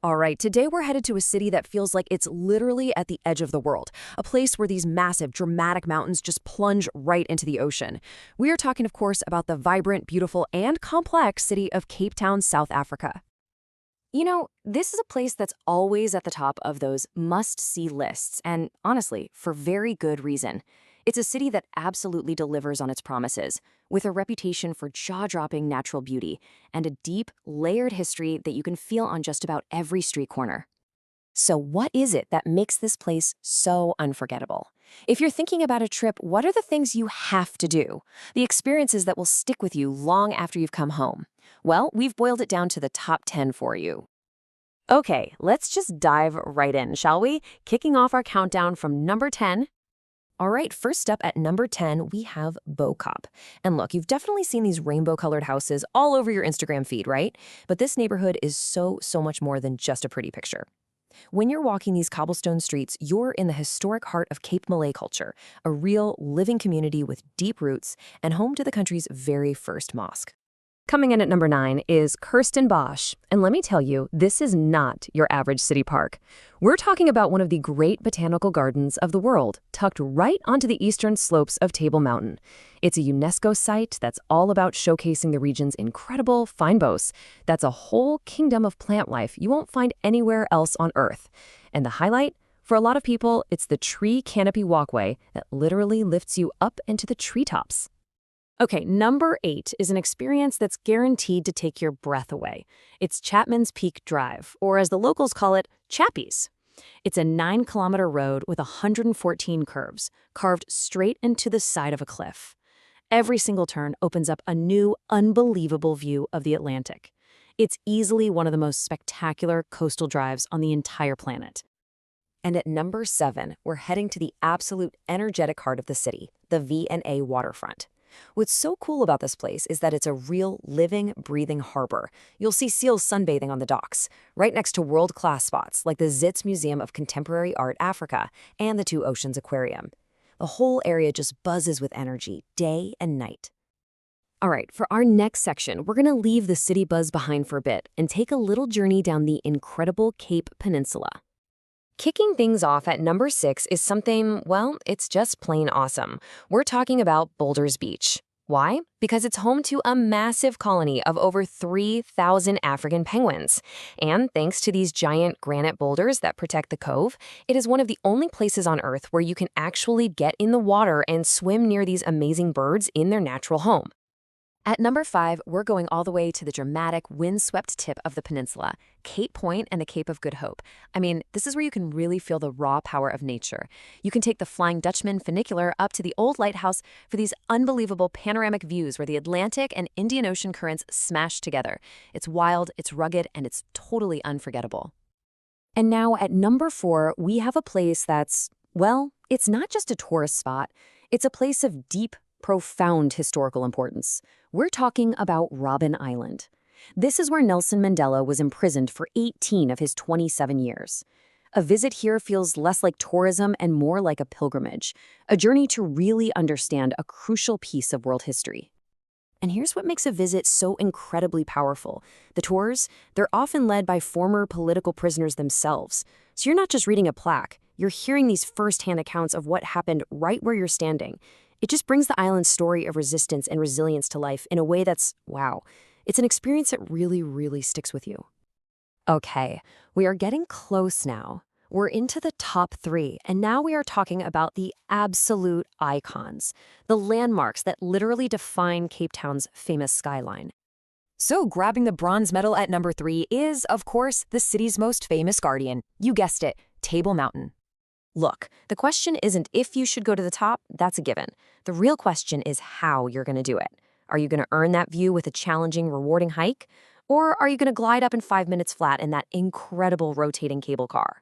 All right, today we're headed to a city that feels like it's literally at the edge of the world, a place where these massive, dramatic mountains just plunge right into the ocean. We are talking, of course, about the vibrant, beautiful, and complex city of Cape Town, South Africa. This is a place that's always at the top of those must-see lists, and honestly, for very good reason. It's a city that absolutely delivers on its promises, with a reputation for jaw-dropping natural beauty and a deep, layered history that you can feel on just about every street corner. So what is it that makes this place so unforgettable? If you're thinking about a trip, what are the things you have to do? The experiences that will stick with you long after you've come home? Well, we've boiled it down to the top 10 for you. Okay, let's just dive right in, shall we? Kicking off our countdown from number 10. All right, first up at number 10, we have Bo-Kaap. And look, you've definitely seen these rainbow-colored houses all over your Instagram feed, right? But this neighborhood is so much more than just a pretty picture. When you're walking these cobblestone streets, you're in the historic heart of Cape Malay culture, a real, living community with deep roots and home to the country's very first mosque. Coming in at number 9 is Kirstenbosch, and let me tell you, this is not your average city park. We're talking about one of the great botanical gardens of the world, tucked right onto the eastern slopes of Table Mountain. It's a UNESCO site that's all about showcasing the region's incredible fynbos. That's a whole kingdom of plant life you won't find anywhere else on Earth. And the highlight? For a lot of people, it's the tree canopy walkway that literally lifts you up into the treetops. Okay, number 8 is an experience that's guaranteed to take your breath away. It's Chapman's Peak Drive, or as the locals call it, Chappies. It's a 9-kilometer road with 114 curves, carved straight into the side of a cliff. Every single turn opens up a new, unbelievable view of the Atlantic. It's easily one of the most spectacular coastal drives on the entire planet. And at number 7, we're heading to the absolute energetic heart of the city, the V&A waterfront. What's so cool about this place is that it's a real, living, breathing harbor. You'll see seals sunbathing on the docks, right next to world-class spots like the Zitz Museum of Contemporary Art Africa and the Two Oceans Aquarium. The whole area just buzzes with energy, day and night. All right, for our next section, we're going to leave the city buzz behind for a bit and take a little journey down the incredible Cape Peninsula. Kicking things off at number 6 is something, well, it's just plain awesome. We're talking about Boulders Beach. Why? Because it's home to a massive colony of over 3,000 African penguins. And thanks to these giant granite boulders that protect the cove, it is one of the only places on Earth where you can actually get in the water and swim near these amazing birds in their natural home. At number 5, we're going all the way to the dramatic, windswept tip of the peninsula, Cape Point and the Cape of Good Hope. I mean, this is where you can really feel the raw power of nature. You can take the Flying Dutchman funicular up to the old lighthouse for these unbelievable panoramic views where the Atlantic and Indian Ocean currents smash together. It's wild, it's rugged, and it's totally unforgettable. And now at number 4, we have a place that's, well, it's not just a tourist spot. It's a place of deep, profound historical importance. We're talking about Robben Island. This is where Nelson Mandela was imprisoned for 18 of his 27 years. A visit here feels less like tourism and more like a pilgrimage, a journey to really understand a crucial piece of world history. And here's what makes a visit so incredibly powerful. The tours, they're often led by former political prisoners themselves. So you're not just reading a plaque, you're hearing these first-hand accounts of what happened right where you're standing. It just brings the island's story of resistance and resilience to life in a way that's, wow, it's an experience that really sticks with you. Okay, we are getting close now. We're into the top 3, and now we are talking about the absolute icons, the landmarks that literally define Cape Town's famous skyline. So grabbing the bronze medal at number 3 is, of course, the city's most famous guardian. You guessed it, Table Mountain. Look, the question isn't if you should go to the top, that's a given. The real question is how you're going to do it. Are you going to earn that view with a challenging, rewarding hike? Or are you going to glide up in 5 minutes flat in that incredible rotating cable car?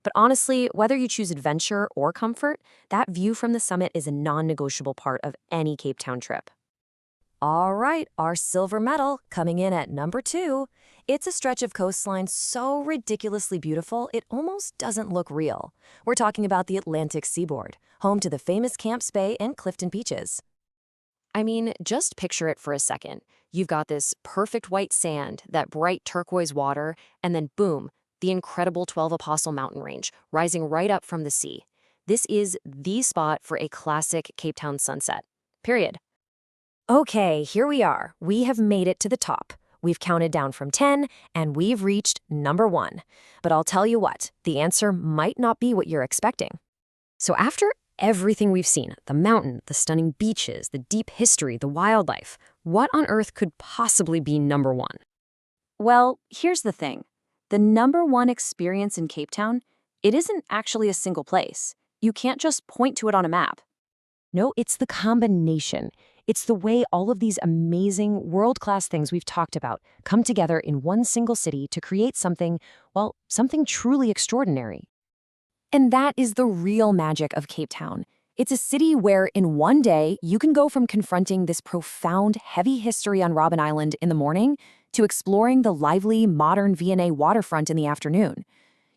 But honestly, whether you choose adventure or comfort, that view from the summit is a non-negotiable part of any Cape Town trip. All right, our silver medal coming in at number 2. It's a stretch of coastline so ridiculously beautiful, it almost doesn't look real. We're talking about the Atlantic seaboard, home to the famous Camps Bay and Clifton Beaches. I mean, just picture it for a second. You've got this perfect white sand, that bright turquoise water, and then boom, the incredible 12 Apostle Mountain Range, rising right up from the sea. This is the spot for a classic Cape Town sunset. Period. Okay, here we are. We have made it to the top. We've counted down from 10, and we've reached number 1. But I'll tell you what, the answer might not be what you're expecting. So after everything we've seen, the mountain, the stunning beaches, the deep history, the wildlife, what on earth could possibly be number 1? Well, here's the thing. The number one experience in Cape Town, it isn't actually a single place. You can't just point to it on a map. No, it's the combination. It's the way all of these amazing, world-class things we've talked about come together in one single city to create something, well, something truly extraordinary. And that is the real magic of Cape Town. It's a city where, in one day, you can go from confronting this profound, heavy history on Robben Island in the morning to exploring the lively, modern V&A waterfront in the afternoon.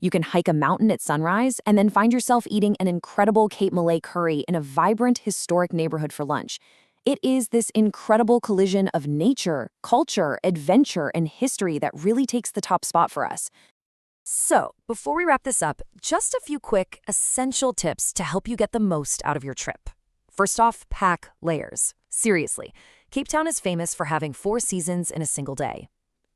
You can hike a mountain at sunrise and then find yourself eating an incredible Cape Malay curry in a vibrant, historic neighborhood for lunch. It is this incredible collision of nature, culture, adventure, and history that really takes the top spot for us. So, before we wrap this up, just a few quick, essential tips to help you get the most out of your trip. First off, pack layers. Seriously, Cape Town is famous for having 4 seasons in a single day.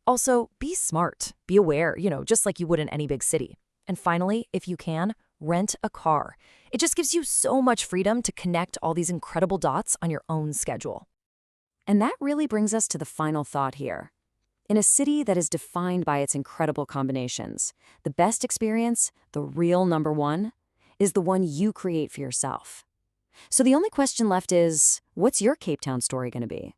Also, be smart. Be aware, just like you would in any big city. And finally, if you can, rent a car. It just gives you so much freedom to connect all these incredible dots on your own schedule. And that really brings us to the final thought here. In a city that is defined by its incredible combinations, the best experience, the real number 1, is the one you create for yourself. So the only question left is, what's your Cape Town story going to be?